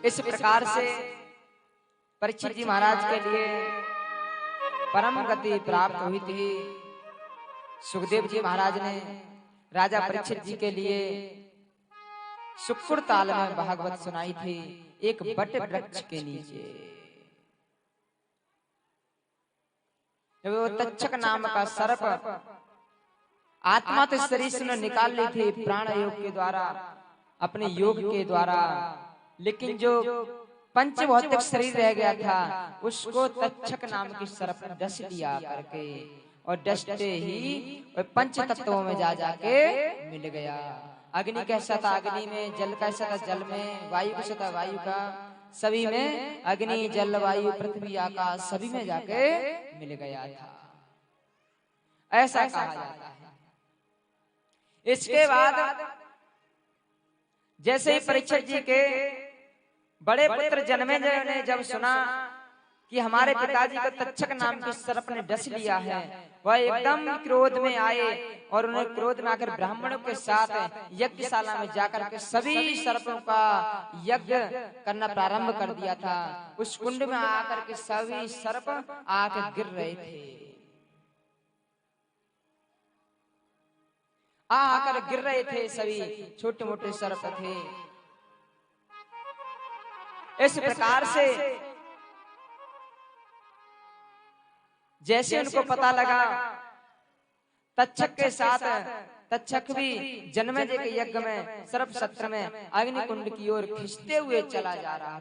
इस प्रकार से परीक्षित जी महाराज के लिए परम गति प्राप्त हुई थी। सुखदेव जी महाराज ने राजा परीक्षित जी के लिए शुक्र ताल में भागवत सुनाई थी, एक बट वृक्ष के नीचे। जब वो तक्षक नाम का सर्प आत्मा तो शरीर से निकाल ली थी प्राण योग के द्वारा, अपने योग के द्वारा, लेकिन जो पंचभौतिक शरीर रह गया था उसको तक्षक नाम की सर्प ने डस लिया करके, और डसते ही पंच तत्वों में जा जाके मिल गया। अग्नि कैसा था अग्नि में, जल कैसा था जल में, वायु कैसा था वायु का, सभी में अग्नि जल वायु पृथ्वी आकाश सभी में जाके मिल गया था, ऐसा कहा जाता है। इसके बाद जैसे ही परीक्षित जी के बड़े पुत्र जन्मेजय ने जब सुना कि हमारे पिताजी को तक्षक नाम के सर्प ने डस लिया है, वह एकदम क्रोध में आए और उन्हें क्रोध में आकर ब्राह्मणों के साथ यज्ञशाला में जाकर के सभी सर्पों का यज्ञ करना प्रारंभ कर दिया था। उस कुंड में आकर के सभी सर्प आकर गिर रहे थे, आकर गिर रहे थे, सभी छोटे मोटे सर्प थे। इस प्रकार से जैसे उनको पता लगा, तक्षक के साथ तक्षक भी जन्मेजय के यज्ञ में सर्प सत्र में अग्नि कुंड की ओर खींचते हुए चला आ रहा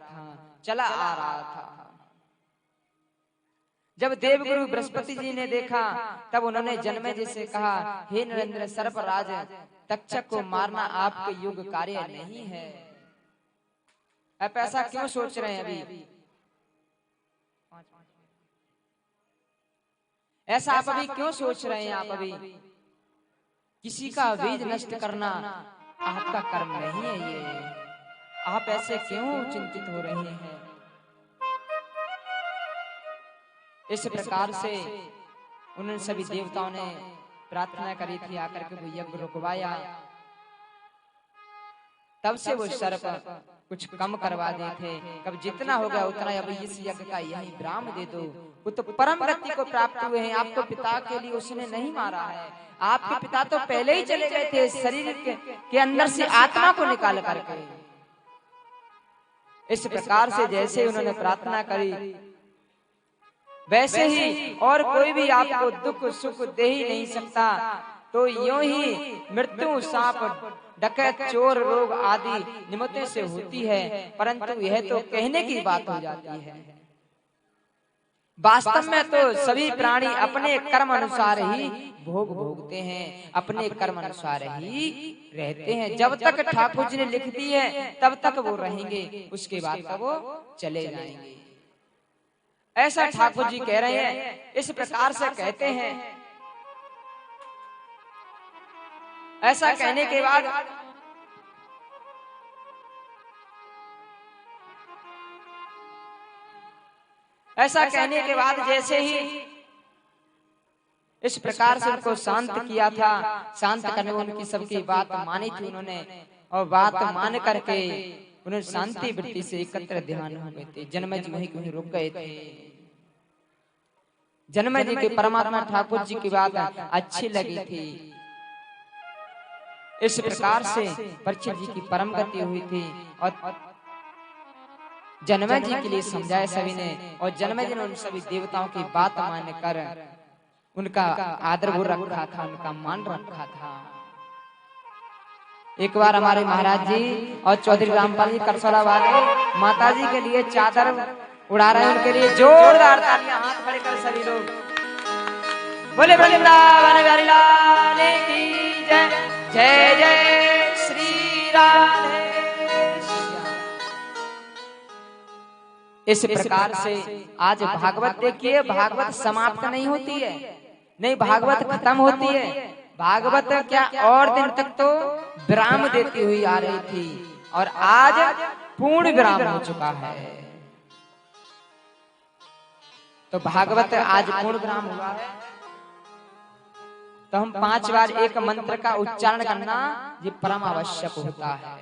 था। जब देवगुरु बृहस्पति जी ने देखा तब उन्होंने जन्मेजय से कहा, हे नरेंद्र सर्पराज, तक्षक को मारना आपके योग्य कार्य नहीं है। आप ऐसा क्यों सोच रहे हैं? अभी ऐसा आप अभी क्यों सोच रहे हैं? आप अभी किसी का बीज नष्ट करना आपका कर्म नहीं है, ये आप ऐसे क्यों चिंतित हो रहे हैं? इस प्रकार से उन सभी देवताओं ने प्रार्थना करी थी, आकर के वो यज्ञ रुकवाया। तब से वो सर्प कुछ कम करवा दे थे, कब जितना हो गया उतना अब इस यज्ञ का यही विराम दे दो। वो तो परम गति को प्राप्त हुए हैं, आपको पिता के लिए उसने नहीं मारा है। आपके पिता तो पहले ही चले गए थे शरीर के अंदर से आत्मा को निकाल करके। इस प्रकार से जैसे उन्होंने प्रार्थना करी वैसे ही, और कोई भी आपको दुख सुख दे ही नहीं सकता। तो यूं ही मृत्यु सांप डकैत चोर रोग आदि निमित्तों से होती है, परंतु यह तो कहने की बात हो जाती है। वास्तव में तो सभी प्राणी अपने कर्म अनुसार ही भोग भोगते हैं, अपने कर्म अनुसार ही रहते हैं। जब तक ठाकुर जी ने लिख दी है तब तक वो रहेंगे, उसके बाद तक वो चले जाएंगे, ऐसा ठाकुर जी कह रहे हैं। इस प्रकार से कहते हैं। ऐसा कहने के बाद जैसे ही इस प्रकार से उनको शांत किया था, शांत करने में उनकी सबकी बात मानी थी उन्होंने, और बात मान करके उन्होंने शांति वृत्ति से एकत्र ध्यान हो गए थे। जन्मेजय वहीं कहीं रुक गए थे। जन्मेजय के परमात्मा ठाकुर जी की बात अच्छी लगी थी। इस प्रकार से परीक्षित जी की परम गति हुई थी और जन्मेजय के लिए समझाया सभी ने, और जन्मेजय ने उन सभी देवताओं की बात मानकर उनका आदर वो रखा था, उनका मान रखा था। एक बार हमारे महाराज जी और चौधरी रामपाल जी करसोला वाले माता जी के लिए चादर उड़ा रहे हैं, उनके लिए जोरदार तालियां हाथ खड़े कर सभी लोग बोले वृंदावन बिहारी लाल की जय, जय जय श्री राधे। इस प्रकार से आज भागवत देखिए, भागवत समाप्त नहीं होती है, नहीं भागवत खत्म होती है। भागवत क्या और दिन तक तो विराम देती हुई आ रही थी, और आज पूर्ण विराम हो चुका है। तो भागवत आज पूर्ण विराम हुआ है, तो हम 5 बार एक मंत्र का उच्चारण करना ये परम आवश्यक होता है।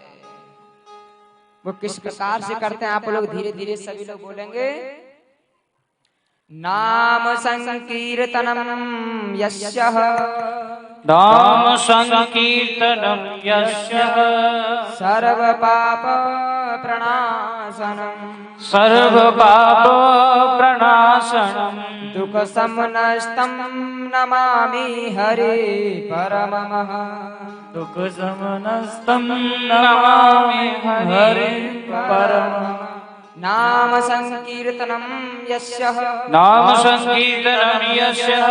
वो किस प्रकार से करते हैं आप लोग धीरे धीरे सभी लोग बोलेंगे। नाम संकीर्तनम यस्यः नाम संकीर्तनम यस्यः सर्व पाप प्रणाशनम सर्व पाप प्रणाशनम दुख समनस्तम नमामि हरे परममः दुख समनस्तम नमामि हरे परमः नाम संकीर्तनम यस्यः नाम संकीर्तनम यस्यः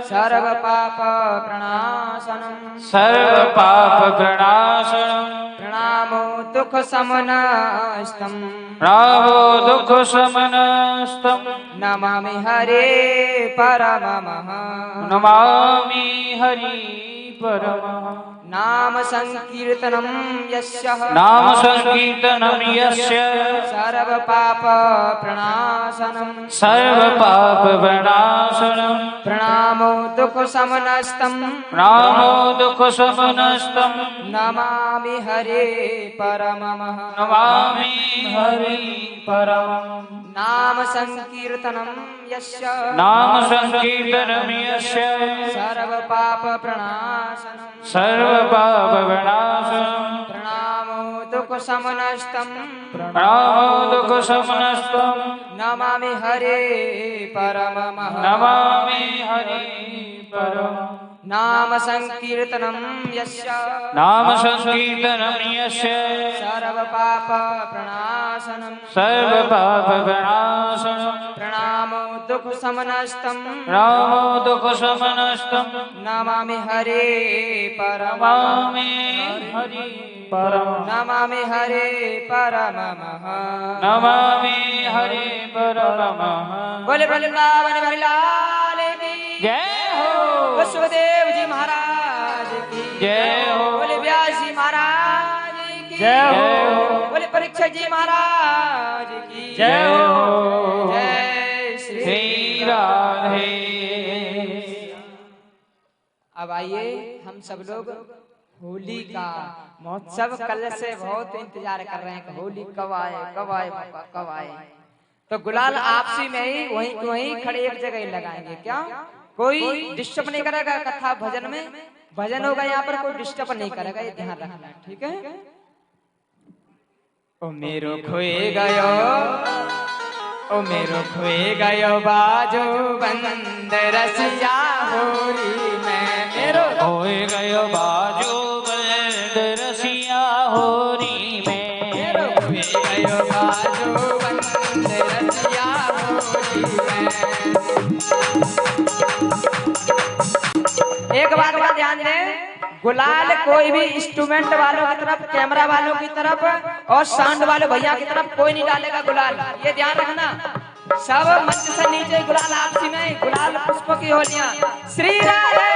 सर्व पाप प्रणाशनम सर्व पाप प्रणाशनम प्रणामो दुख समनस्तम रावो दुख समनस्तम नमामि हरे परममः नमामि हरि परमः नाम संकीर्तनम यस्यः नाम संकीर्तनम यस्य सर्व पाप प्रणाशनम सर्व पाप प्रणाशनम प्रणामो दुख समनस्तम रामो दुख समनस्तम नमामि हरे परममः नमामि हरि परमः नाम संकीर्तनम यस्य नाम संकीर्तनम यस्य सर्व पाप प्रणाशनम सर्व पाप प्रणाशनम प्रणामो दुख समनस्तम रामो दुख समनस्तम नमामि हरे परममः नमामि हरि परमः नाम संकीर्तनम यस्य नाम संकीर्तनम यस्य सर्व पाप प्रणाशनम सर्व पाप प्रणाशनम प्रणामो दुख समनस्तम रामो दुख समनस्तम नमामि हरे परममः नमामि हरि परमः नमामि हरे परममः नमामि हरि परमः बोले वृंदावन बिहारी लाल की जय हो वसुदेव जी महाराज की जय हो बोले व्यास जी महाराज की जय हो बोले परीक्षित जी महाराज की जय हो जय श्री राधे। अब आइए हम सब लोग होली का महोत्सव कल से बहुत इंतजार कर रहे हैं कि होली कब आए कब आए पापा कब आए। तो गुलाल आपसी में ही वहीं खड़े एक जगह ही लगाएंगे। क्या कोई डिस्टर्ब नहीं करेगा कथा भजन में? भजन होगा यहाँ पर, कोई डिस्टर्ब नहीं करेगा, ये ध्यान रखना, ठीक है। ओ मेरो खोए गयो, ओ मेरो खोए गयो बाजो बंद रसिया होरी में, मेरो खोए गयो बाजो बंद रसिया होरी में, मेरो खोए गयो बाजो बंद रसिया होरी में। एक बात का ध्यान दें, गुलाल कोई भी इंस्ट्रूमेंट वालों की तरफ, कैमरा वालों की तरफ और साउंड वाले भैया की तरफ कोई नहीं डालेगा गुलाल, ये ध्यान रखना। सब मंच से नीचे गुलाल आपसी में, गुलाल पुष्प की होलियां। श्री राधे।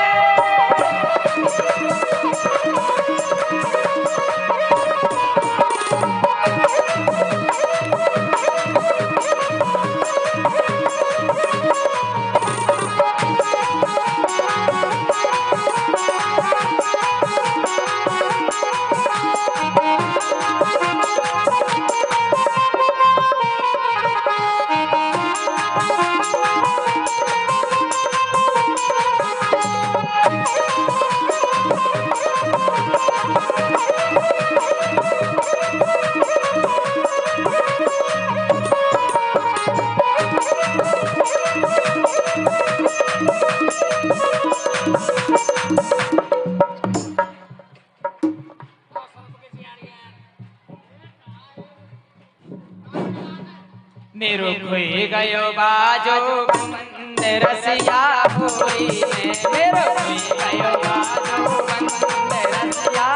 मेरो खोए गयो बाजो बंद रसिया होरी में, मेरो खोए गयो बाजो बंद रसिया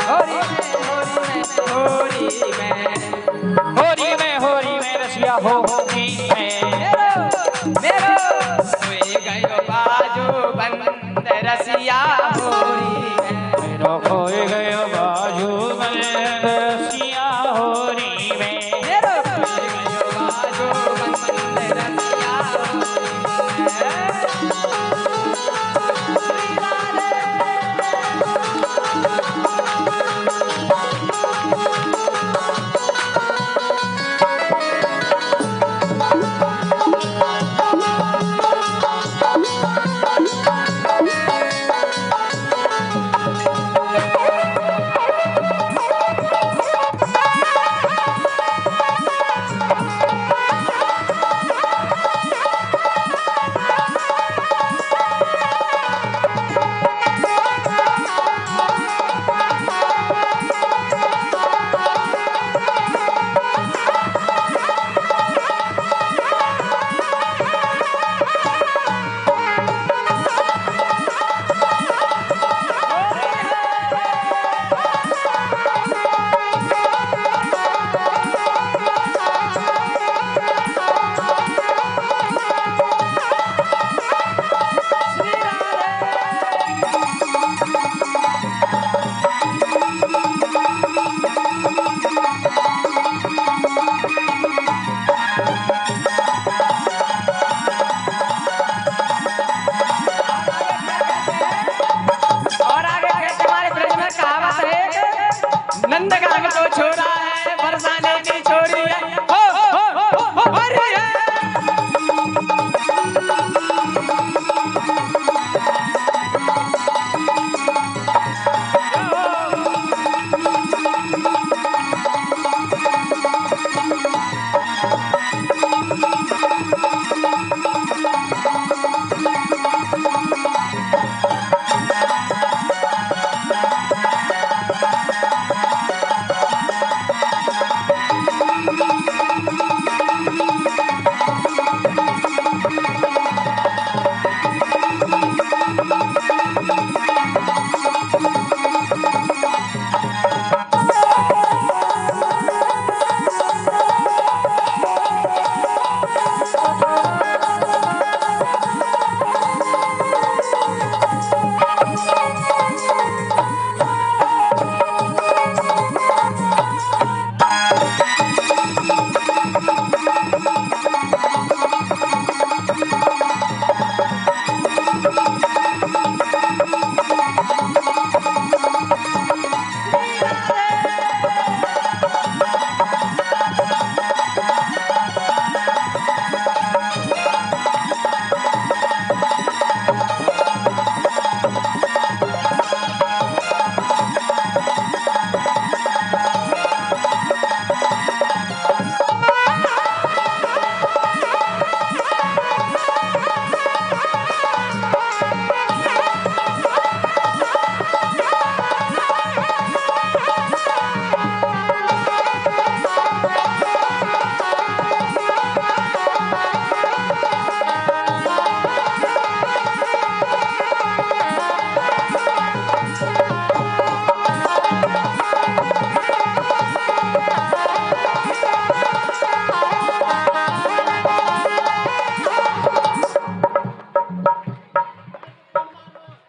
होरी में, होरी में रसिया होरी में, मेरो खोए गयो बाजो बंद रसिया होरी में, मेरो खोए गयो बाजो बंद रसिया होरी में, नंद गर्भ को छोड़ा है, बरसाने की छोड़ी है, हो अरे है।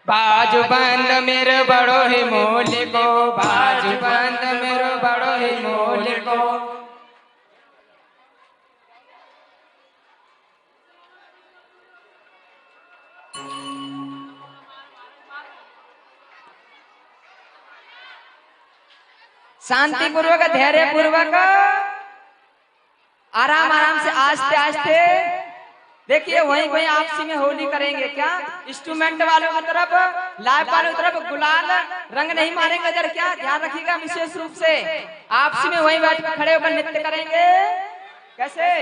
बाजू बंद मेरे बड़ो ही मोल को, बाजू बंद मेरे बड़ो ही मोल को। शांति पूर्वक, धैर्य पूर्वक, आराम आराम से, आस्ते आस्ते। देखिए वहीं वहीं आपसी में होली करेंगे क्या? इंस्ट्रूमेंट वालों की तरफ, लाइव वालों की तरफ गुलाल रंग नहीं मारेंगे इधर, क्या ध्यान रखिएगा विशेष रूप से। आपसी में वहीं बैठ कर खड़े होकर नृत्य करेंगे। कैसे?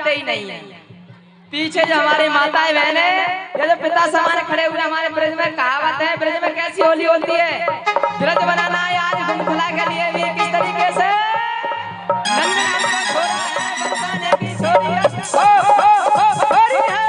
जानते ही नहीं है। पीछे जो हमारी माताएं बहने, ये जो पिता समान खड़े हुए हमारे ब्रज में कहावत है, ब्रज में कैसी होली होती है, ब्रज बनाना है आज गुंथला के लिए भी किस तरीके से नंदलाल का छोरा है बरसाने की छोरी है, छोरी है।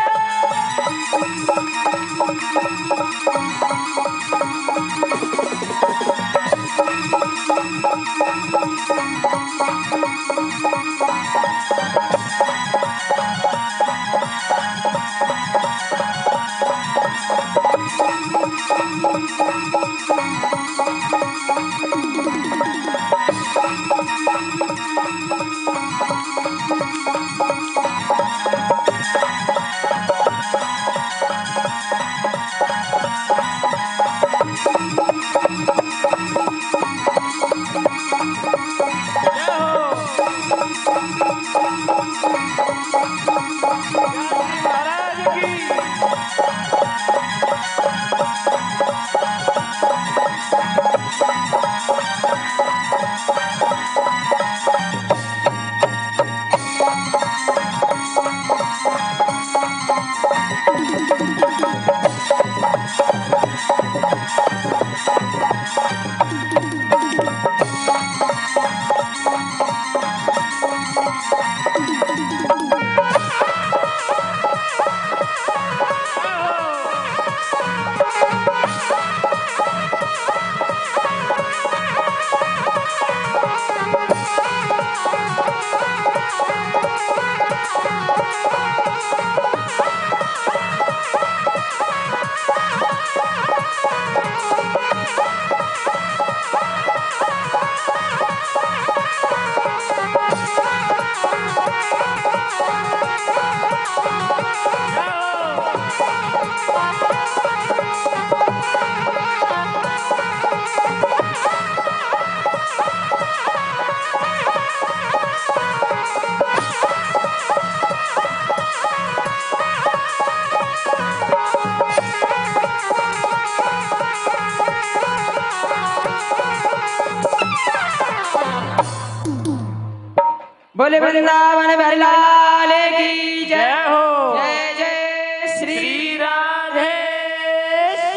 बोले वृंदावन बिहारी लाल की जय हो। जय जय श्री राधे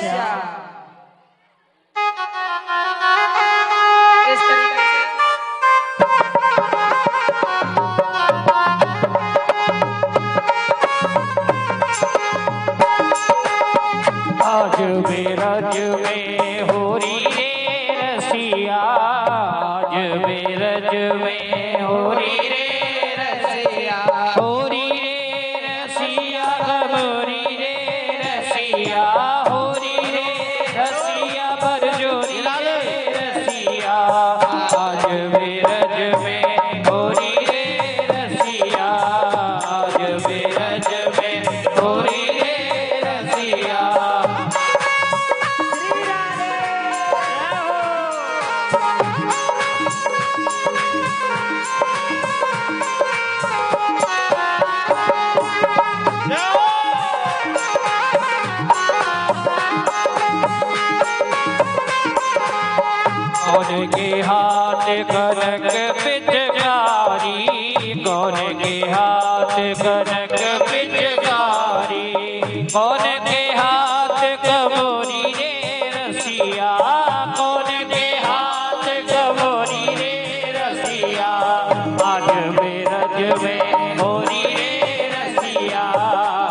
श्याम। इस तरीके से आज बेरज में होरी रे रसिया, आज बेरज में होरी रे रसिया, होरी रे रसिया गबोरी रे रसिया, होरी रे रसिया बरजोरी रे रसिया, आज बेरज में होरी रे रसिया, आज बेरज में होरी रे रसिया। कौन के हाथ कनक पिचकारी, कौन के हाथ कनक पिचकारी, कौन के हाथ कबोरी रे रसिया, कौन के हाथ कबोरी रे रसिया, आज बेरज में होरी रे रसिया,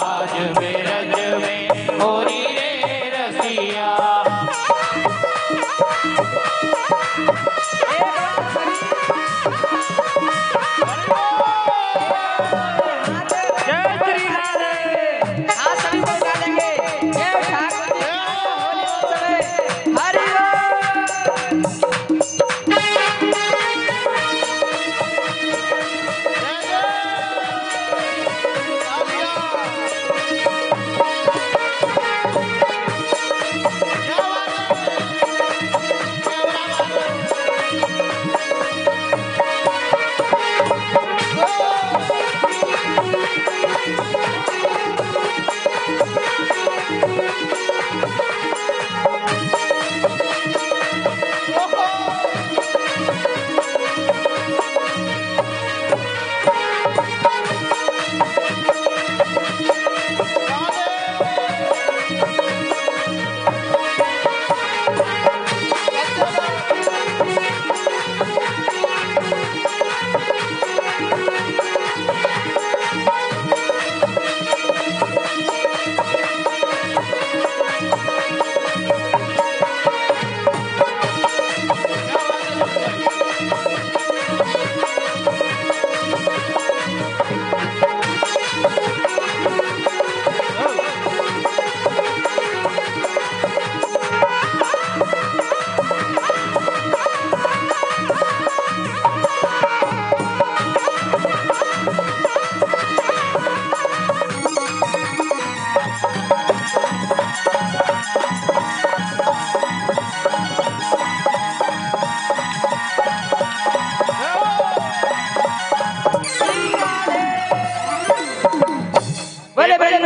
आज बेरज में होरी रे रसिया। जय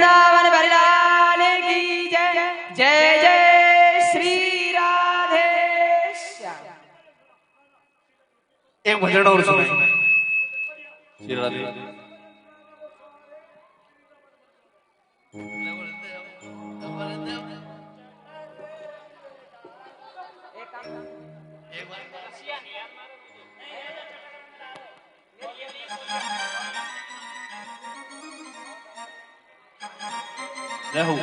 वृंदावन भरलाल की जय। जय जय श्री राधे श्याम। एक भजन और सुनाए श्री राधे। रहू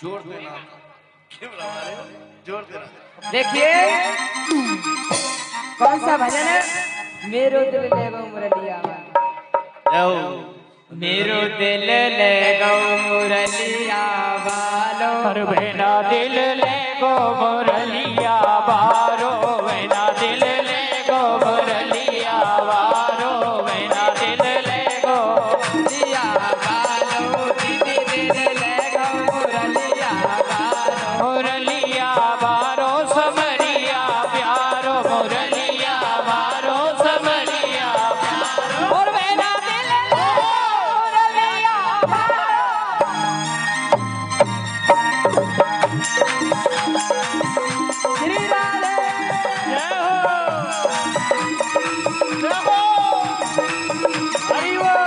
जोर देना, जोर देना। देखिए कौन सा भजन है? मेरो दिल ले गो मुरलिया, मेरो दिल ले गो मुरलिया वालो। हर भेना दिल ले गो मुरलिया बारो, भेना दिल ले गो मुरलिया बारो, भेना दिल ले गो मुरलिया वालो। दीदी दिल ले गो मुरलिया वालो। मुरलिया बारो समरिया प्यारो, मुरलिया बारो समरिया प्यारो। और मेरा दिल ले मुरलिया वालो। श्री राधे जय हो, जय हो, हरि बोल।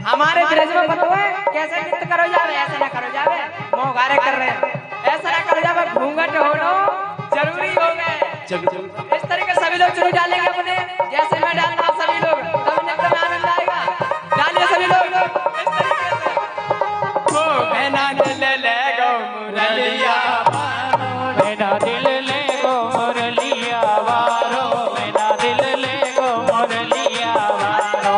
हमारे ब्रज में पता है कैसे नृत्य करो जावे? ऐसा ना करो जावे, मोहगारे कर रहे हैं। ऐसा ना करो जावे, घूंघट होना जरूरी हो गए। इस तरीके सभी लोग चुरू डालेंगे अपने, जैसे मैं डालता हूं सभी लोग, तब नृत्य में आनंद आएगा। डालिए सभी लोग इस तरीके से। ओ बहना दिल ले गो मुरलिया, मेरा दिल ले गो मुरलिया वारो, मेरा दिल ले गो मुरलिया वारो।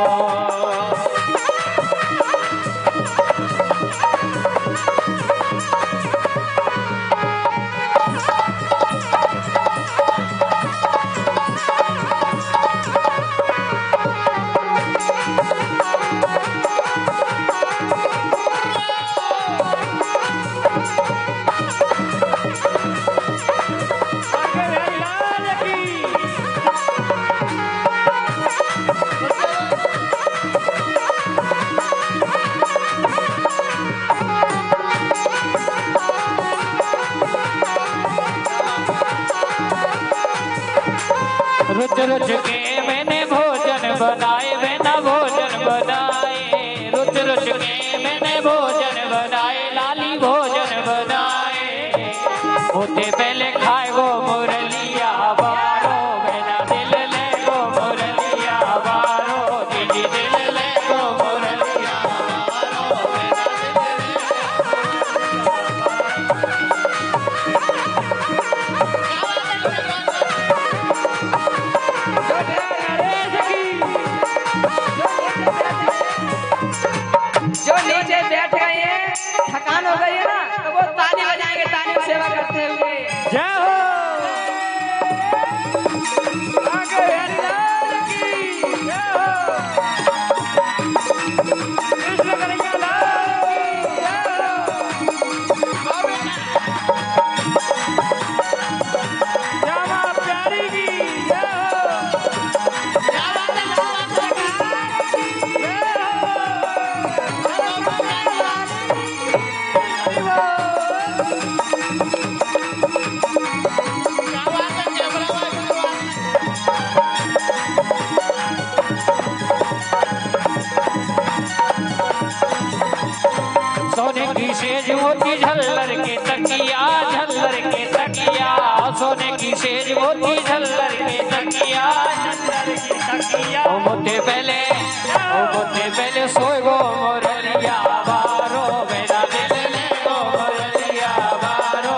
रुच रुच के मैंने भोजन बनाए, मैंने भोजन बनाए। रुच रुच के मैंने भोजन बनाए, लाली भोजन बनाए। होते पहले खाए वो मुरलिया बारो, मेरा दिल ले गो मुरलिया बारो। दीदी दिल ले गो मुरलिया बारो, मेरा जो नीचे बैठ गए हैं, थकान हो गई है ना, तो वो ताली बजाएंगे, ताली में सेवा करते हुए। जय हो। आगे हरिलाल की जय हो। कृष्ण कन्हैया लाल की जय हो। श्यामा प्यारी की जय हो। सोने की सेज मोती झल्लर के तकिया, झल्लर के तकिया। सोने की सेज मोती झल्लर के तकिया, झल्लर की तकिया। मुझे पहले सोए गो मुरलिया बारो मेरा दिल ले गो मुरलिया बारो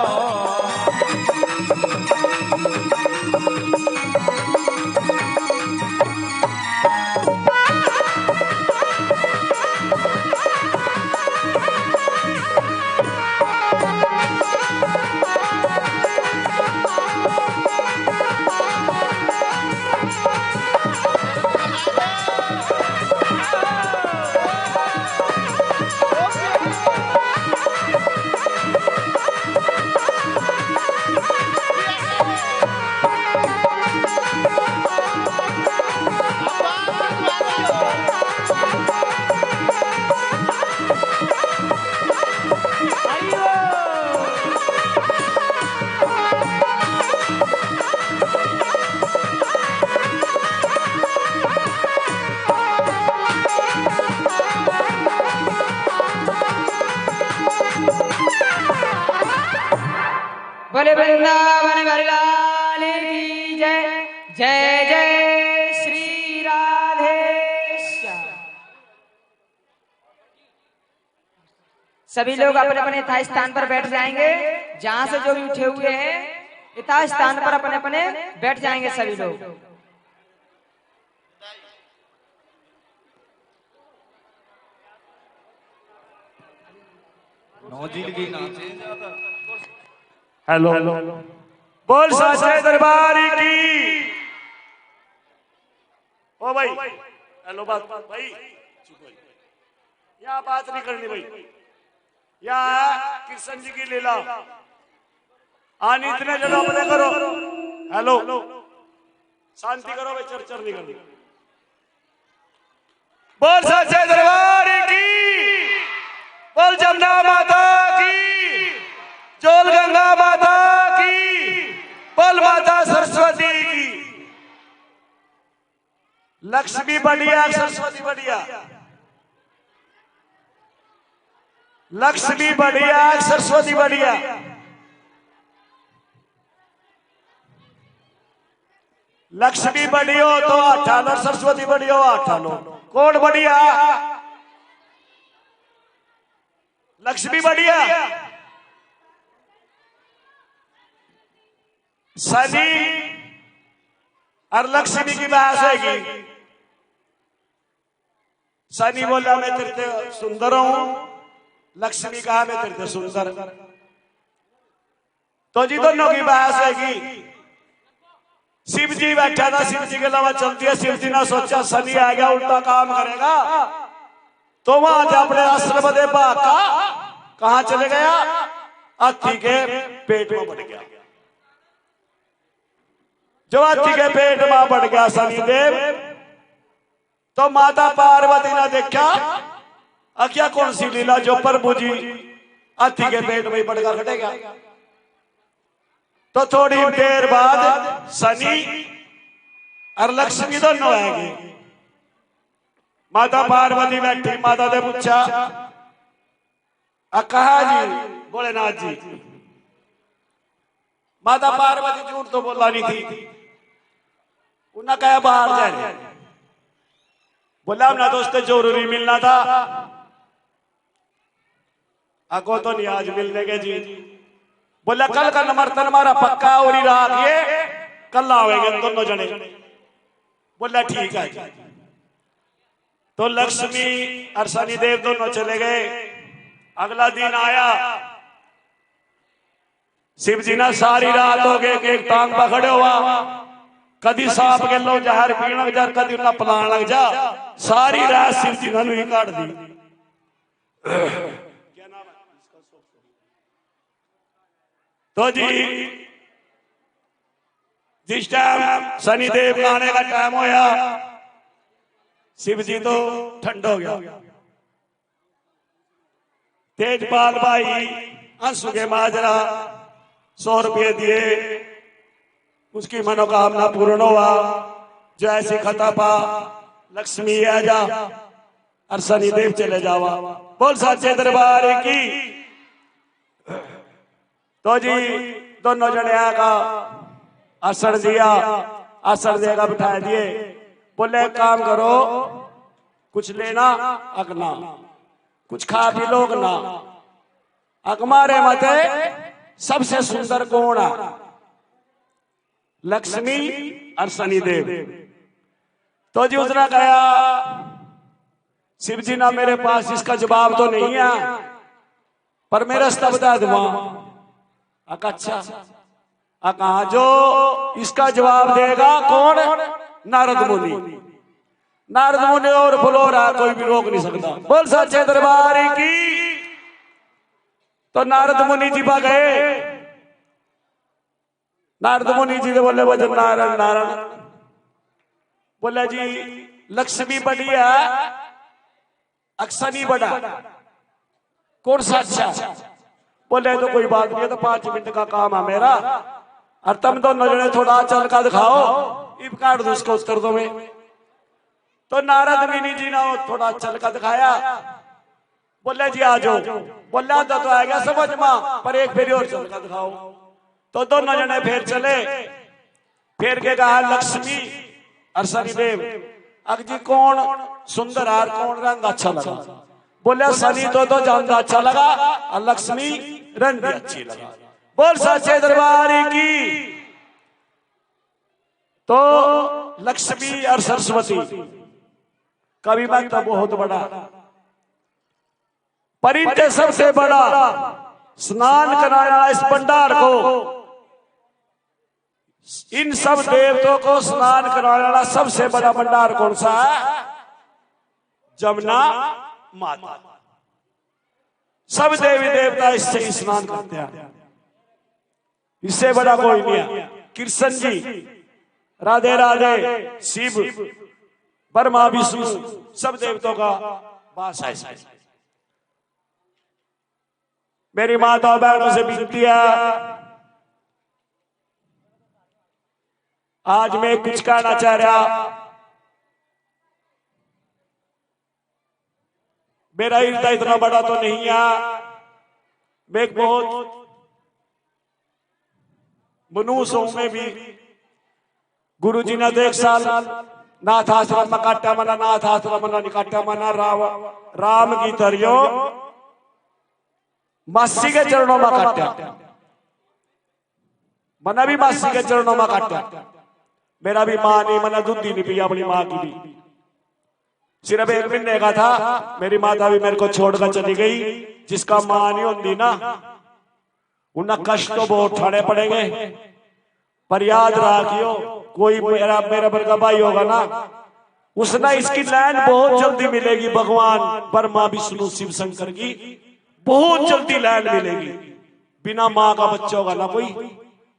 बोले वृंदावन बिहारी लाल की जय। जय जय श्री राधेश्याम। सभी लोग अपने अपने यथा स्थान पर बैठ जाएंगे। जहां से जो भी उठे हुए हैं यथा स्थान पर अपने अपने बैठ जाएंगे सभी लोग। हेलो बोल साचे दरबार की। ओ भाई हेलो बात भाई यहाँ बात नहीं करनी भाई। यहाँ कृष्ण जी की लीला आनी इतने जगह अपने करो। हेलो शांति करो भाई, चर्चा नहीं करनी। बोल साचे दरबार की। बोल जमुना माता की। चोल गंगा माता की। बोल माता सरस्वती की। लक्ष्मी बढ़िया सरस्वती बढ़िया। लक्ष्मी बढ़िया सरस्वती बढ़िया। लक्ष्मी बड़ी हो तो 8 आनो, सरस्वती बड़ी हो 8 आनो। कौन बढ़िया? लक्ष्मी बढ़िया। शनि और लक्ष्मी की बहस होगी। शनि बोला मैं तेरे से सुंदर हूं, लक्ष्मी कहा मैं तेरे से सुंदर। तो जी दोनों की बहस होगी। शिव जी बैठा था, शिव जी के अलावा चलती है। शिव जी ने सोचा शनि आ गया उल्टा काम करेगा, तो वहां से अपने आश्रम दे भागा। कहां चले गया? हाथी के पेट में बढ़ गया। जो हाथी के पेट में बढ़ गया शनिदेव, तो माता पार्वती ने देखा क्या कौन सी लीला जो प्रभु जी हाथी के पेट में बढ़ कर घटेगा। तो थोड़ी देर बाद शनि और लक्ष्मी दोनों आएंगे। माता पार्वती बैठी, माता ने पूछा कहा जी? भोलेनाथ जी। माता पार्वती झूठ तो बोला नहीं थी। उन्हें कहा बाहर जाए। बोला ना दोस्त जरूरी मिलना था। अगो तो नहीं आज मिलने के जी। बोला कल का नंबर हमारा पक्का और ही रात ये कल आवेंगे दोनों जने। बोला ठीक है। तो लक्ष्मी और शनिदेव दोनों चले गए। अगला दिन आया, शिव जी ने सारी रात हो गए एक टांग पर खड़े हुआ। कदी सांप के लो जहर पीने लग जा, कदी उन्हें पलान लग जा। सारी रात शिव जी ने ही काट दी। तो जी जिस टाइम शनिदेव का आने का टाइम होया, शिव जी तो ठंडा हो गया। तेजपाल भाई अंशु के माजरा 100 रुपये दिए, उसकी मनोकामना पूर्ण हुआ। जैसी खता पा लक्ष्मी आ जा और शनिदेव चले जावा। बोल साचे दरबार की। तो जी दोनों जने का असर दिया, असर देगा बिठा दिए। बोले एक काम करो, कुछ लेना अगना, कुछ खा पी लोग ना। अगमारे मते सबसे सुंदर कौन है? लक्ष्मी और शनिदेव। तो जी उसने कहा शिव जी ना मेरे पास इसका जवाब तो नहीं है, पर मेरा रास्ता बता दूंगा। अच्छा कहा जो इसका जवाब देगा कौन? नारद मुनि। नारद मुनि और फुलोरा कोई भी रोक नहीं सकता। बोल सच्चे दरबार की। तो नारद मुनि जी पा गए। नारद मुनि जी ने बोले भजन नारायण नारायण। बोले जी लक्ष्मी बड़ी है, अक्सनी बड़ा, कौन सा अच्छा? बोले तो कोई बात नहीं है, तो 5 मिनट का काम है मेरा, और तुम दोनों जने थोड़ा चल का दिखाओ, इब काट दो उसको उत्तर दो में। तो नारद मुनि जी ने थोड़ा चल का दिखाया। बोले जी आ जाओ। बोला तो आ गया समझ में, पर एक फेरी और चल का दिखाओ। तो दोनों जने फिर चले। फिर के कहा लक्ष्मी और शनिदेव, अब जी कौन सुंदर है, कौन रंग अच्छा लगा? बोले शनि तो जानता अच्छा लगा, और लक्ष्मी रंग भी अच्छी लगा। बोल सच्चे दरबार की। तो लक्ष्मी और सरस्वती कवि में तो बहुत बड़ा, पर इनसे सबसे बड़ा स्नान कराना इस भंडार को, इन सब देवताओं को स्नान कराने वाला सबसे बड़ा भंडार कौन सा है? जमुना माता। सब देवी देवता इससे ही स्नान करते हैं, इससे बड़ा कोई नहीं है। कृष्ण जी, राधे राधे, शिव, ब्रह्मा, विष्णु, सब देवताओं का वास है। मेरी माता बहनों से विनती है, आज मैं कुछ कहना चाह रहा। मेरा हृदय इतना बड़ा तो नहीं है, मैं बहुत मनुष्य हूं। मैं भी गुरु जी ने तो 1 साल नाथ आश्रम में काटा मना, नाथ आश्रम में नहीं काटा मना। राम की तरियो मासी के चरणों में काटा मना, भी मासी के चरणों में काटा। मेरा भी माँ नहीं, मना दूध ही नहीं पिया अपनी माँ की भी। सिर्फ 1 महीने का था, मेरी माता भी मेरे को छोड़कर चली गई। जिसका माँ नहीं होती ना, उन्हें कष्ट तो बहुत उठाने पड़ेंगे। पर याद रखियो, कोई मेरा बड़का भाई होगा ना, उसने इसकी लैंड बहुत जल्दी मिलेगी। भगवान ब्रह्मा, विष्णु, शिव शंकर की बहुत जल्दी लैंड मिलेगी। बिना माँ का बच्चा होगा ना कोई,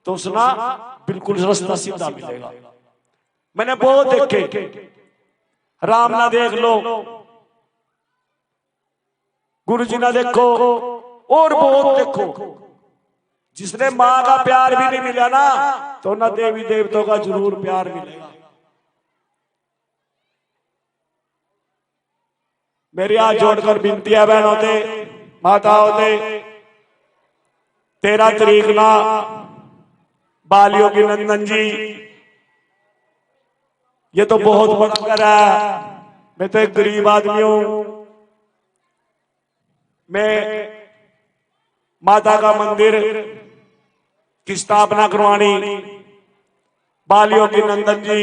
तो उसना बिल्कुल रास्ता सीधा मिलेगा। मैंने बहुत देखे, राम ना देख लो, गुरु जी ना देखो, और बहुत देखो। जिसने माँ का प्यार भी नहीं मिला ना, तो ना देवी देवताओं का जरूर प्यार मिलेगा। मेरी हाथ जोड़कर विनती है बहनों ते, माताओं ते, 13 तारीख ना बालियों की नंदन जी, ये तो बहुत बढ़कर है। मैं तो एक गरीब आदमी हूं। मैं माता का मंदिर की स्थापना करवानी, बालियों की नंदन जी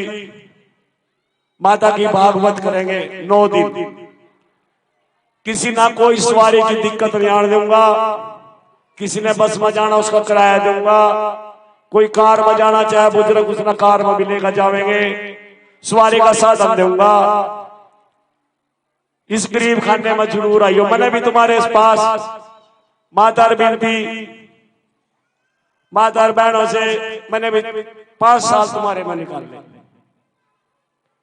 माता की भागवत करेंगे 9 दिन। किसी ना कोई सवारी की दिक्कत नहीं आने दूंगा। किसी ने बस में जाना उसका किराया दूंगा। कोई कार में जाना चाहे बुजुर्ग, उसने कार में भी लेकर जाएंगे, सवारी का साधन दूंगा। इस गरीब खाने में जरूर आइयो। मैंने भी तुम्हारे पास माता बिनती, माता बहनों से मैंने भी 5 साल तुम्हारे में निकाल ले।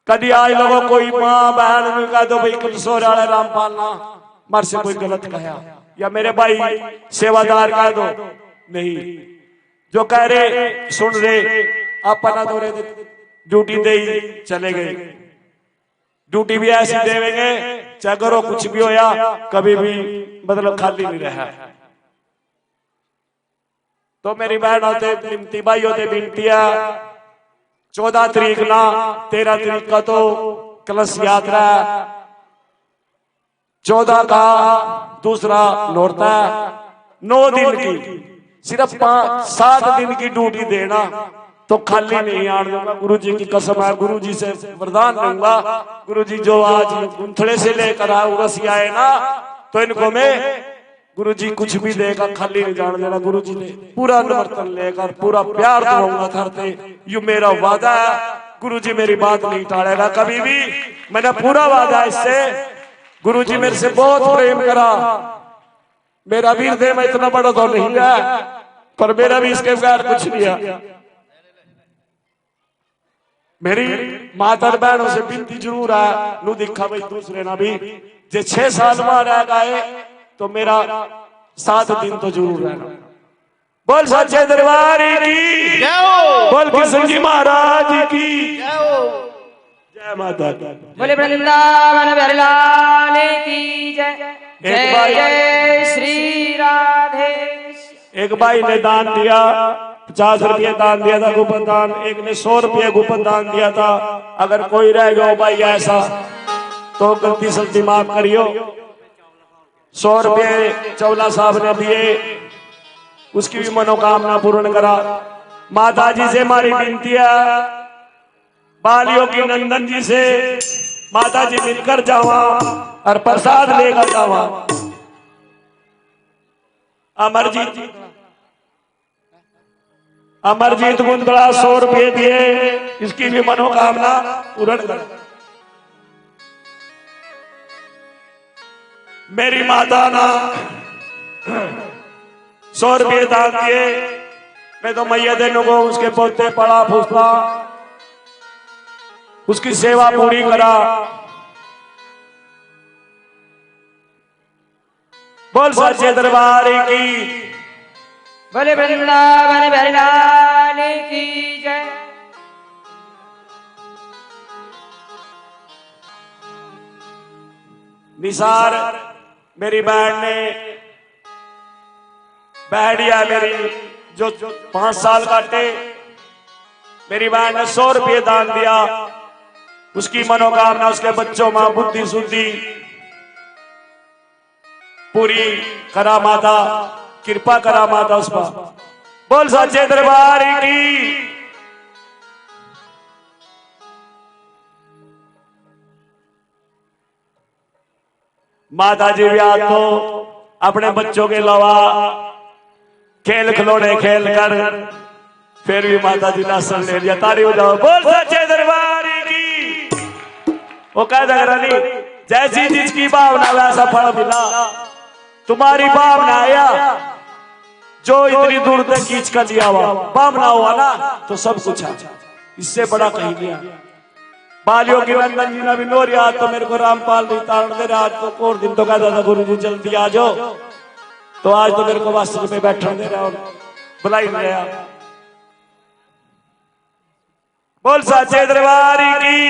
कभी आज लोगों कोई माँ बहन कह दो भाई कुछ सो रहा है रामपाल ना, मर से कोई गलत कहा, या मेरे भाई सेवादार कह दो नहीं। जो कह रहे सुन रहे, अपना दो रहे ड्यूटी दे ही चले गए। ड्यूटी भी ऐसी देवेंगे, चाहे करो कुछ भी हो, या कभी भी मतलब खाली नहीं रहा। तो मेरी बहन होते विनती, भाई होते विनती है, 14 तारीख ना 13 तारीख का तो कलश यात्रा है, 14 का दूसरा नौरता है, 9 दिन की सिर्फ 7 दिन की ड्यूटी देना तो खाली नहीं आने दूंगा। गुरु जी की कसम है, गुरु जी से वरदान दूंगा। गुरु जी जो आज गुंथड़े से लेकर आए ना तो इनको मैं गुरु जी कुछ भी देगा खाली नहीं जाने देना। गुरु जी ने पूरा नमर्तन लेकर पूरा प्यार दूंगा धरते, यू मेरा वादा है। गुरु जी मेरी बात नहीं टालेगा कभी भी, मैंने पूरा वादा इससे। गुरु जी मेरे से बहुत प्रेम करा, मेरा भी हृदय में इतना बड़ा तो नहीं है पर मेरा भी इसके बगैर कुछ नहीं है। मेरी माता बहनों से विनती जरूर है, नू दिखा भाई दूसरे ना भी जे 6 साल में रह गए तो मेरा 7 दिन तो जरूर रहना। बोल सच्चे दरबार की जय हो, बोल किशन जी महाराज की जय हो, जय माता दी। बोले वृंदावन बिहारी लाल की जय, जय जय श्री राधे। एक भाई ने दान दिया, 50 रुपये दान दिया था गुप्त दान, एक ने 100 रुपये गुप्त दान दिया था। अगर कोई रह गया भाई ऐसा तो गलती सलती माफ करियो। 100 रुपये चौला साहब ने दिए, उसकी भी मनोकामना पूर्ण करा। माता जी से हमारी विनती है, बालियों की नंदन जी से माता जी मिलकर जावा और प्रसाद लेकर जावा। अमरजीत गुंदड़ा 100 रुपये दिए, इसकी भी मनोकामना पूर्ण कर। मेरी माता ना 100 रुपये दान दिए, मैं तो मैया देनों को उसके पोते पड़ा फूसला उसकी सेवा पूरी करा। बोल सच्चे दरबार की, बोले वृंदावन बिहारी लाल की जय। निसार मेरी बहन ने बैठिया मेरी जो 5 साल काटे, मेरी बहन ने 100 रुपये दान दिया, उसकी मनोकामना उसके बच्चों में बुद्धि शुद्धि पूरी करा माता, कृपा करा माता उस पर। बोल सच्चे दरबार की, माता जी भी आज तो अपने बच्चों के अलावा खेल खिलौने खेल कर फिर भी माता जी ने आसन ले लिया। ताली हो जाओ, बोल सच्चे दरबार की। वो कह रानी जैसी जिसकी भावना वैसा फल मिला, तुम्हारी भावना आया जो इतनी दूर तक खींच कर लिया हुआ भावना हुआ ना तो सब कुछ है, इससे बड़ा कहीं नहीं है। बालियों की नंदन जी ने भी नोरिया तो मेरे को रामपाल नहीं तारण दे रहा। आज तो और दिन तो कहता था गुरु जी जल्दी आ जाओ, तो आज तो मेरे को वास्तव में बैठने दे रहा और बुला ही नहीं रहा। बोल सच्चे दरबार की,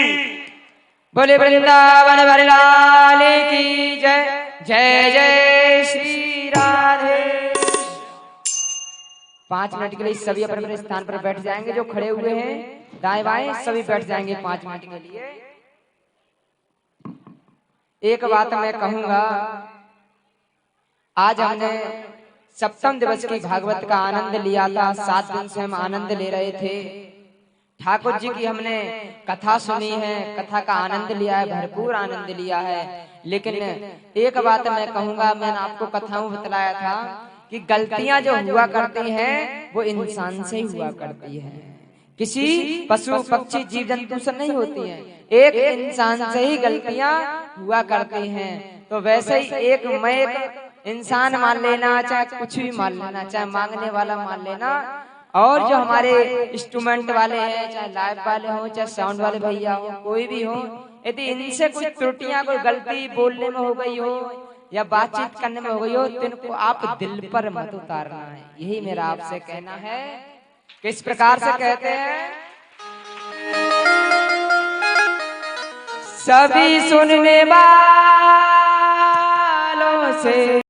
बोले वृंदावन बिहारी लाल की जय, जय जय श्री राधे। 5 मिनट के लिए सभी अपने अपने स्थान पर बैठ जाएंगे। जो खड़े हुए हैं दाएं बाएं सभी बैठ जाएंगे 5 मिनट के लिए। एक बात मैं कहूंगा, आज हमने सप्तम दिवस की भागवत का आनंद लिया था। 7 दिन से हम आनंद ले रहे थे। ठाकुर जी की हमने कथा सुनी है, कथा का आनंद लिया है, भरपूर आनंद लिया है। लेकिन एक बात मैं कहूंगा, मैंने आपको कथाओं बतलाया था कि गलतियां जो हुआ करती हैं वो इंसान से ही हुआ करती है, किसी पशु पक्षी जीव जंतु से नहीं होती हैं। एक इंसान से ही गलतियां हुआ करती हैं। तो वैसे ही एक इंसान मान लेना, चाहे कुछ भी मान लेना, चाहे मांगने वाला मान लेना, और जो हमारे इंस्ट्रूमेंट वाले हैं, चाहे लाइव वाले हो, चाहे साउंड वाले भैया हो, कोई भी हो, यदि इनसे कुछ त्रुटियां कोई गलती बोलने में हो गई हो या बातचीत करने में हो गई हो तो इनको आप दिल पर मत उतारना है। यही मेरा आपसे कहना है। किस प्रकार से कहते हैं, सभी सुनने वालों से